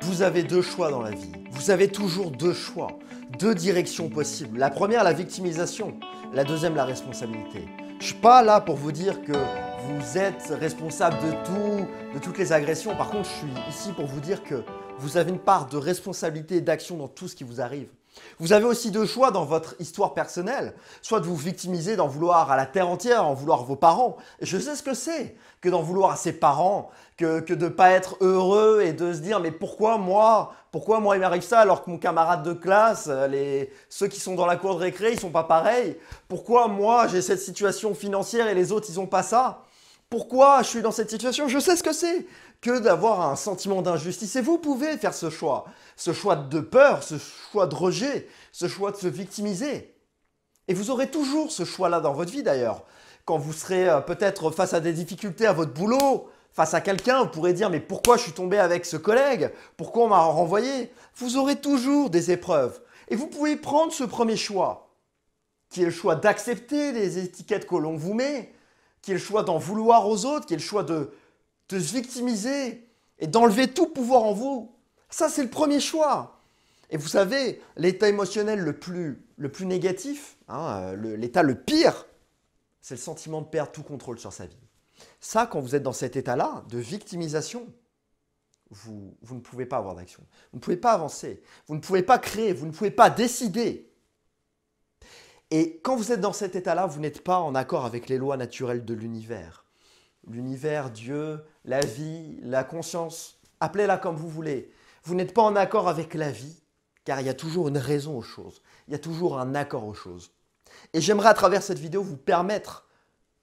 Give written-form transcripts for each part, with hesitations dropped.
Vous avez deux choix dans la vie. Vous avez toujours deux choix, deux directions possibles. La première, la victimisation. La deuxième, la responsabilité. Je ne suis pas là pour vous dire que vous êtes responsable de tout, de toutes les agressions. Par contre, je suis ici pour vous dire que vous avez une part de responsabilité et d'action dans tout ce qui vous arrive. Vous avez aussi deux choix dans votre histoire personnelle, soit de vous victimiser, d'en vouloir à la terre entière, en vouloir à vos parents. Et je sais ce que c'est que d'en vouloir à ses parents, que de ne pas être heureux et de se dire mais pourquoi moi il m'arrive ça alors que mon camarade de classe, ceux qui sont dans la cour de récré, ils ne sont pas pareils. Pourquoi moi j'ai cette situation financière et les autres ils n'ont pas ça. Pourquoi je suis dans cette situation? Je sais ce que c'est que d'avoir un sentiment d'injustice. Et vous pouvez faire ce choix de peur, ce choix de rejet, ce choix de se victimiser. Et vous aurez toujours ce choix-là dans votre vie d'ailleurs. Quand vous serez peut-être face à des difficultés à votre boulot, face à quelqu'un, vous pourrez dire « mais pourquoi je suis tombé avec ce collègue? Pourquoi on m'a renvoyé ?» Vous aurez toujours des épreuves. Et vous pouvez prendre ce premier choix, qui est le choix d'accepter les étiquettes que l'on vous met, qui est le choix d'en vouloir aux autres, qui est le choix de se victimiser et d'enlever tout pouvoir en vous. Ça, c'est le premier choix. Et vous savez, l'état émotionnel le plus négatif, l'état le pire, c'est le sentiment de perdre tout contrôle sur sa vie. Ça, quand vous êtes dans cet état-là de victimisation, vous ne pouvez pas avoir d'action. Vous ne pouvez pas avancer. Vous ne pouvez pas créer. Vous ne pouvez pas décider. Et quand vous êtes dans cet état-là, vous n'êtes pas en accord avec les lois naturelles de l'univers. L'univers, Dieu, la vie, la conscience, appelez-la comme vous voulez. Vous n'êtes pas en accord avec la vie, car il y a toujours une raison aux choses. Il y a toujours un accord aux choses. Et j'aimerais à travers cette vidéo vous permettre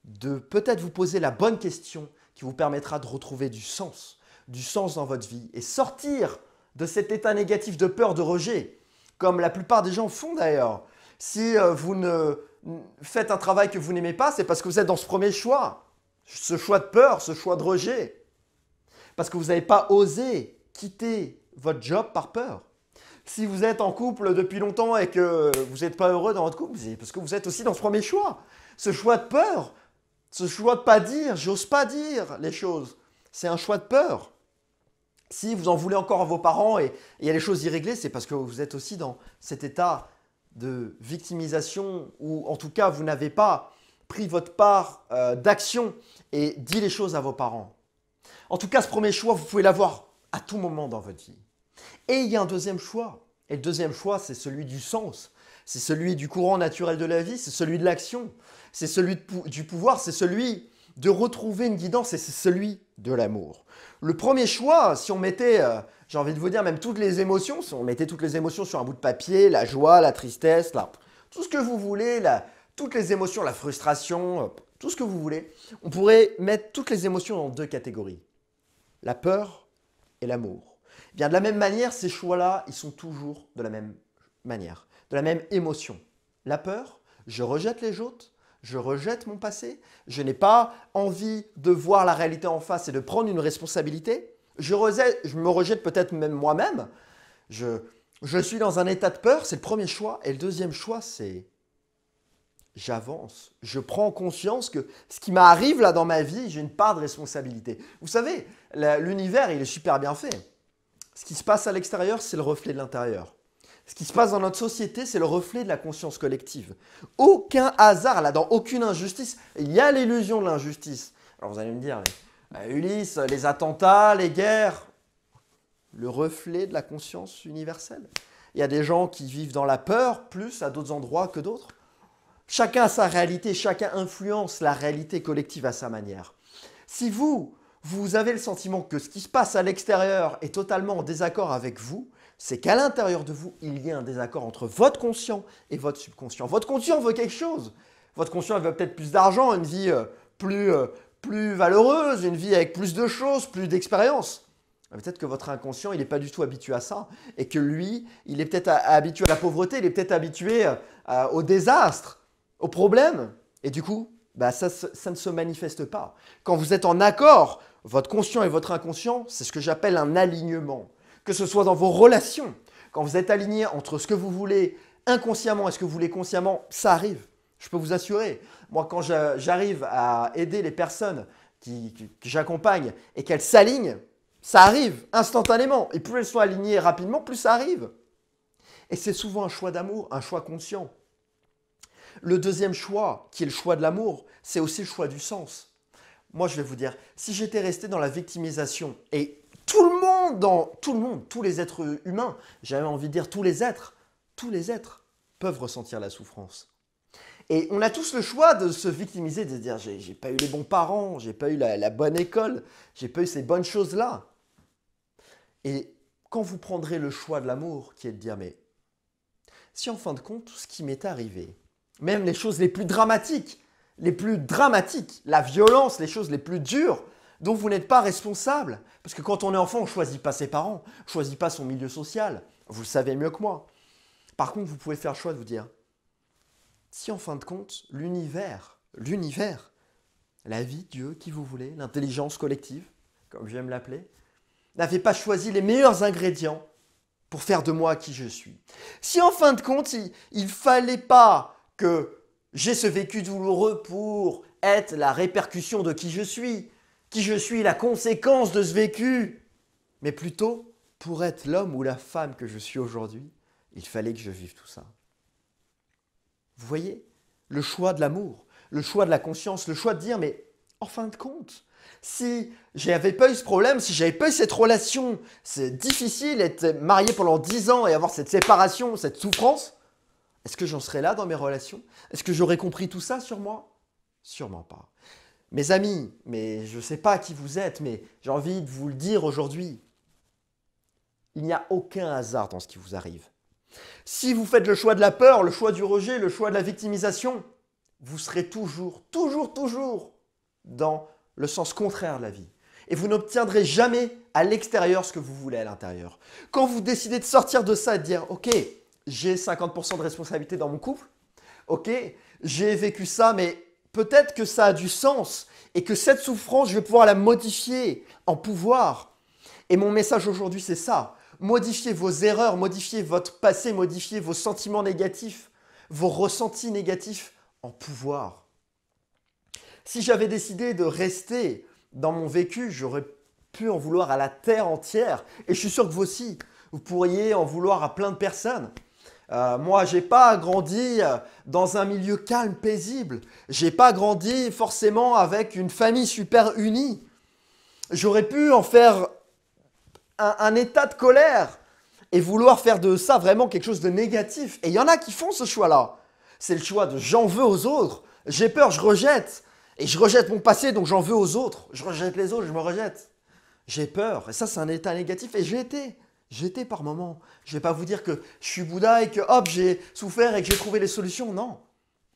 de peut-être vous poser la bonne question qui vous permettra de retrouver du sens dans votre vie et sortir de cet état négatif de peur, de rejet, comme la plupart des gens font d'ailleurs. Si vous ne faites un travail que vous n'aimez pas, c'est parce que vous êtes dans ce premier choix, ce choix de peur, ce choix de rejet, parce que vous n'avez pas osé quitter votre job par peur. Si vous êtes en couple depuis longtemps et que vous n'êtes pas heureux dans votre couple, c'est parce que vous êtes aussi dans ce premier choix, ce choix de peur, ce choix de ne pas dire, j'ose pas dire les choses, c'est un choix de peur. Si vous en voulez encore à vos parents et il y a les choses irréglées, c'est parce que vous êtes aussi dans cet état de victimisation ou en tout cas vous n'avez pas pris votre part d'action et dit les choses à vos parents. En tout cas, ce premier choix, vous pouvez l'avoir à tout moment dans votre vie. Et il y a un deuxième choix. Et le deuxième choix, c'est celui du sens. C'est celui du courant naturel de la vie, c'est celui de l'action. C'est celui du pouvoir, c'est celui de retrouver une guidance et c'est celui de l'amour. Le premier choix, si on mettait, j'ai envie de vous dire, même toutes les émotions, si on mettait toutes les émotions sur un bout de papier, la joie, la tristesse, tout ce que vous voulez, toutes les émotions, la frustration, tout ce que vous voulez, on pourrait mettre toutes les émotions dans deux catégories. La peur et l'amour. Eh bien, de la même manière, ces choix-là, ils sont toujours de la même manière, de la même émotion. La peur, je rejette les autres, je rejette mon passé, je n'ai pas envie de voir la réalité en face et de prendre une responsabilité. Je me rejette peut-être même moi-même. Je suis dans un état de peur, c'est le premier choix. Et le deuxième choix, c'est j'avance. Je prends conscience que ce qui m'arrive là dans ma vie, j'ai une part de responsabilité. Vous savez, l'univers, il est super bien fait. Ce qui se passe à l'extérieur, c'est le reflet de l'intérieur. Ce qui se passe dans notre société, c'est le reflet de la conscience collective. Aucun hasard, là, dans aucune injustice. Il y a l'illusion de l'injustice. Alors vous allez me dire, Ulysse, les attentats, les guerres, le reflet de la conscience universelle. Il y a des gens qui vivent dans la peur plus à d'autres endroits que d'autres. Chacun a sa réalité, chacun influence la réalité collective à sa manière. Si vous avez le sentiment que ce qui se passe à l'extérieur est totalement en désaccord avec vous, c'est qu'à l'intérieur de vous, il y a un désaccord entre votre conscient et votre subconscient. Votre conscient veut quelque chose. Votre conscient veut peut-être plus d'argent, une vie plus valeureuse, une vie avec plus de choses, plus d'expérience. Peut-être que votre inconscient, il n'est pas du tout habitué à ça et que lui, il est peut-être habitué à la pauvreté, il est peut-être habitué au désastre, aux problèmes. Et du coup, ça ne se manifeste pas. Quand vous êtes en accord, votre conscient et votre inconscient, c'est ce que j'appelle un alignement. Que ce soit dans vos relations, quand vous êtes aligné entre ce que vous voulez inconsciemment et ce que vous voulez consciemment, ça arrive. Je peux vous assurer. Moi, quand j'arrive à aider les personnes que j'accompagne et qu'elles s'alignent, Ça arrive instantanément. Et plus elles sont alignées rapidement, plus ça arrive. Et c'est souvent un choix d'amour, un choix conscient. Le deuxième choix, qui est le choix de l'amour, c'est aussi le choix du sens. Moi, je vais vous dire, si j'étais resté dans la victimisation, et tout le monde, tous les êtres humains, j'avais envie de dire tous les êtres peuvent ressentir la souffrance. Et on a tous le choix de se victimiser, de se dire j'ai pas eu les bons parents, j'ai pas eu la bonne école, j'ai pas eu ces bonnes choses-là. Et quand vous prendrez le choix de l'amour, qui est de dire mais si en fin de compte, tout ce qui m'est arrivé, même les choses les plus dramatiques, la violence, les choses les plus dures, dont vous n'êtes pas responsable. Parce que quand on est enfant, on ne choisit pas ses parents, on ne choisit pas son milieu social. Vous le savez mieux que moi. Par contre, vous pouvez faire le choix de vous dire, si en fin de compte, l'univers, la vie, Dieu, qui vous voulez, l'intelligence collective, comme j'aime l'appeler, n'avait pas choisi les meilleurs ingrédients pour faire de moi qui je suis. Si en fin de compte, il ne fallait pas que j'ai ce vécu douloureux pour être la répercussion de qui je suis, la conséquence de ce vécu, mais plutôt pour être l'homme ou la femme que je suis aujourd'hui, il fallait que je vive tout ça. Vous voyez, le choix de l'amour, le choix de la conscience, le choix de dire, mais en fin de compte, si j'avais pas eu ce problème, si j'avais pas eu cette relation, c'est difficile être marié pendant 10 ans et avoir cette séparation, cette souffrance, est-ce que j'en serais là dans mes relations? Est-ce que j'aurais compris tout ça sur moi? Sûrement pas. Mes amis, mais je ne sais pas qui vous êtes, mais j'ai envie de vous le dire aujourd'hui, il n'y a aucun hasard dans ce qui vous arrive. Si vous faites le choix de la peur, le choix du rejet, le choix de la victimisation, vous serez toujours dans le sens contraire de la vie. Et vous n'obtiendrez jamais à l'extérieur ce que vous voulez à l'intérieur. Quand vous décidez de sortir de ça et de dire « Ok, j'ai 50% de responsabilité dans mon couple, ok, j'ai vécu ça, mais peut-être que ça a du sens et que cette souffrance, je vais pouvoir la modifier en pouvoir. » Et mon message aujourd'hui, c'est ça. Modifiez vos erreurs, modifiez votre passé, modifiez vos sentiments négatifs, vos ressentis négatifs en pouvoir. Si j'avais décidé de rester dans mon vécu, j'aurais pu en vouloir à la terre entière. Et je suis sûr que vous aussi, vous pourriez en vouloir à plein de personnes. Moi, je n'ai pas grandi dans un milieu calme, paisible. Je n'ai pas grandi forcément avec une famille super unie. J'aurais pu en faire un état de colère et vouloir faire de ça vraiment quelque chose de négatif. Et il y en a qui font ce choix-là. C'est le choix de j'en veux aux autres, j'ai peur, je rejette. Et je rejette mon passé, donc j'en veux aux autres. Je rejette les autres, je me rejette. J'ai peur. Et ça, c'est un état négatif. Et j'étais par moments. Je ne vais pas vous dire que je suis Bouddha et que hop, j'ai souffert et que j'ai trouvé les solutions. Non.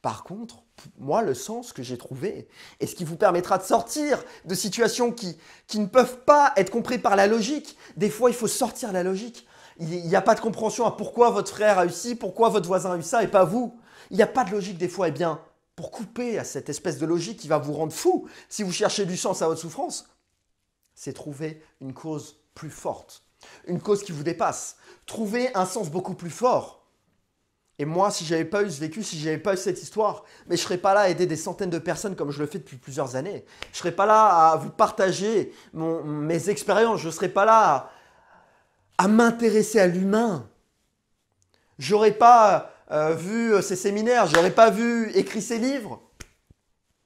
Par contre, moi, le sens que j'ai trouvé et ce qui vous permettra de sortir de situations qui ne peuvent pas être comprises par la logique. Des fois, il faut sortir la logique. Il n'y a pas de compréhension à pourquoi votre frère a eu ci, pourquoi votre voisin a eu ça et pas vous. Il n'y a pas de logique des fois. Eh bien, pour couper à cette espèce de logique qui va vous rendre fou si vous cherchez du sens à votre souffrance, c'est trouver une cause plus forte, une cause qui vous dépasse, trouver un sens beaucoup plus fort. Et moi, si je n'avais pas eu ce vécu, si je n'avais pas eu cette histoire, mais je ne serais pas là à aider des centaines de personnes comme je le fais depuis plusieurs années. Je ne serais pas là à vous partager mes expériences, je ne serais pas là à m'intéresser à l'humain. Je n'aurais pas vu ces séminaires, je n'aurais pas écrit ces livres.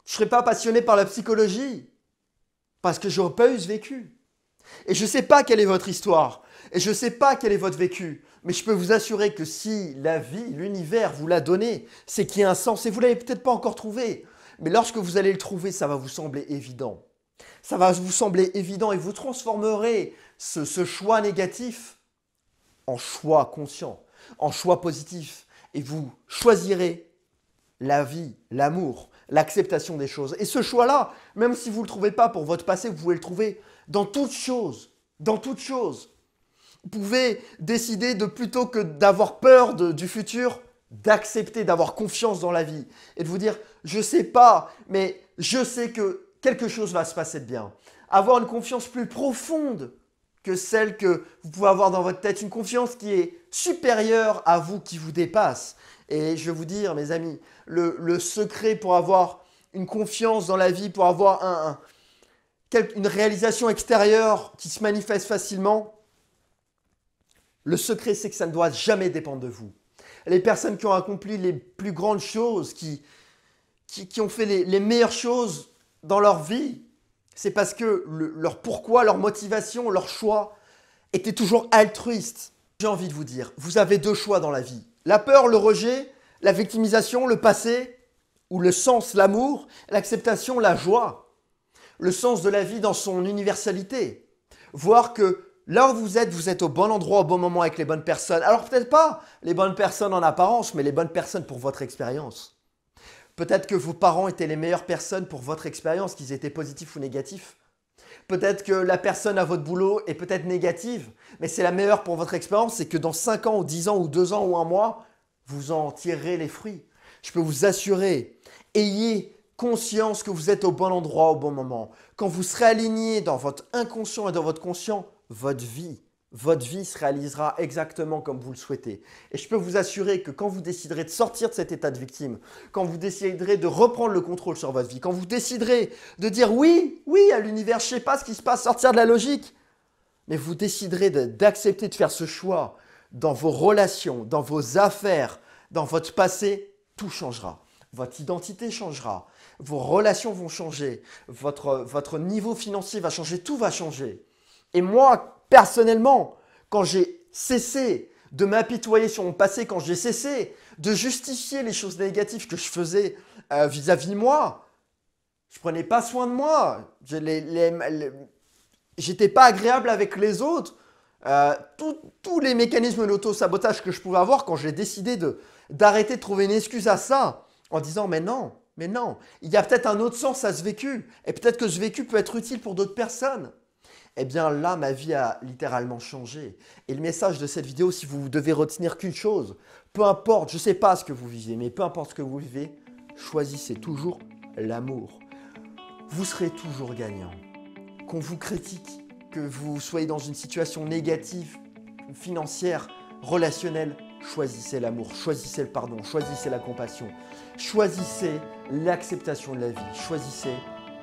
Je ne serais pas passionné par la psychologie parce que je n'aurais pas eu ce vécu. Et je ne sais pas quelle est votre histoire et je ne sais pas quel est votre vécu, mais je peux vous assurer que si la vie, l'univers vous l'a donné, c'est qu'il y a un sens et vous ne l'avez peut-être pas encore trouvé. Mais lorsque vous allez le trouver, ça va vous sembler évident. Ça va vous sembler évident et vous transformerez ce choix négatif en choix conscient, en choix positif. Et vous choisirez la vie, l'amour, l'acceptation des choses. Et ce choix-là, même si vous ne le trouvez pas pour votre passé, vous pouvez le trouver dans toute chose. Dans toute chose. Vous pouvez décider de plutôt que d'avoir peur du futur, d'accepter, d'avoir confiance dans la vie. Et de vous dire, je ne sais pas, mais je sais que quelque chose va se passer de bien. Avoir une confiance plus profonde que celle que vous pouvez avoir dans votre tête. Une confiance qui est supérieure à vous, qui vous dépasse. Et je vais vous dire, mes amis, le secret pour avoir une confiance dans la vie, pour avoir une réalisation extérieure qui se manifeste facilement, le secret, c'est que ça ne doit jamais dépendre de vous. Les personnes qui ont accompli les plus grandes choses, qui ont fait les meilleures choses dans leur vie, c'est parce que leur pourquoi, leur motivation, leur choix était toujours altruiste. J'ai envie de vous dire, vous avez deux choix dans la vie. La peur, le rejet, la victimisation, le passé, ou le sens, l'amour, l'acceptation, la joie. Le sens de la vie dans son universalité. Voir que là où vous êtes au bon endroit, au bon moment avec les bonnes personnes. Alors peut-être pas les bonnes personnes en apparence, mais les bonnes personnes pour votre expérience. Peut-être que vos parents étaient les meilleures personnes pour votre expérience, qu'ils étaient positifs ou négatifs. Peut-être que la personne à votre boulot est peut-être négative, mais c'est la meilleure pour votre expérience, c'est que dans 5 ans ou 10 ans ou 2 ans ou 1 mois, vous en tirerez les fruits. Je peux vous assurer, ayez conscience que vous êtes au bon endroit au bon moment. Quand vous serez aligné dans votre inconscient et dans votre conscient, votre vie se réalisera exactement comme vous le souhaitez. Et je peux vous assurer que quand vous déciderez de sortir de cet état de victime, quand vous déciderez de reprendre le contrôle sur votre vie, quand vous déciderez de dire oui à l'univers, je ne sais pas ce qui se passe, sortir de la logique, mais vous déciderez d'accepter de faire ce choix dans vos relations, dans vos affaires, dans votre passé, tout changera. Votre identité changera, vos relations vont changer, votre niveau financier va changer, tout va changer. Et moi, personnellement, quand j'ai cessé de m'apitoyer sur mon passé, quand j'ai cessé de justifier les choses négatives que je faisais vis-à-vis de moi, je prenais pas soin de moi, j'étais pas agréable avec les autres. Tous les mécanismes d'auto-sabotage que je pouvais avoir quand j'ai décidé d'arrêter de trouver une excuse à ça, en disant mais non, il y a peut-être un autre sens à ce vécu, et peut-être que ce vécu peut être utile pour d'autres personnes. Eh bien là, ma vie a littéralement changé. Et le message de cette vidéo, si vous devez retenir qu'une chose, peu importe, je ne sais pas ce que vous vivez, mais peu importe ce que vous vivez, choisissez toujours l'amour. Vous serez toujours gagnant. Qu'on vous critique, que vous soyez dans une situation négative, financière, relationnelle, choisissez l'amour, choisissez le pardon, choisissez la compassion, choisissez l'acceptation de la vie, choisissez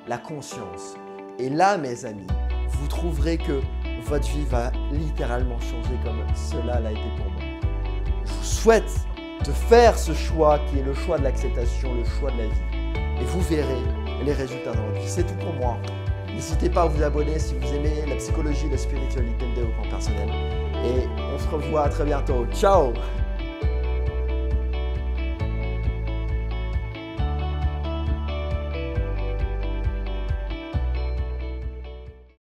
la conscience. Et là, mes amis, vous trouverez que votre vie va littéralement changer comme cela l'a été pour moi. Je vous souhaite de faire ce choix qui est le choix de l'acceptation, le choix de la vie. Et vous verrez les résultats dans votre vie. C'est tout pour moi. N'hésitez pas à vous abonner si vous aimez la psychologie, la spiritualité, le développement personnel. Et on se revoit très bientôt. Ciao!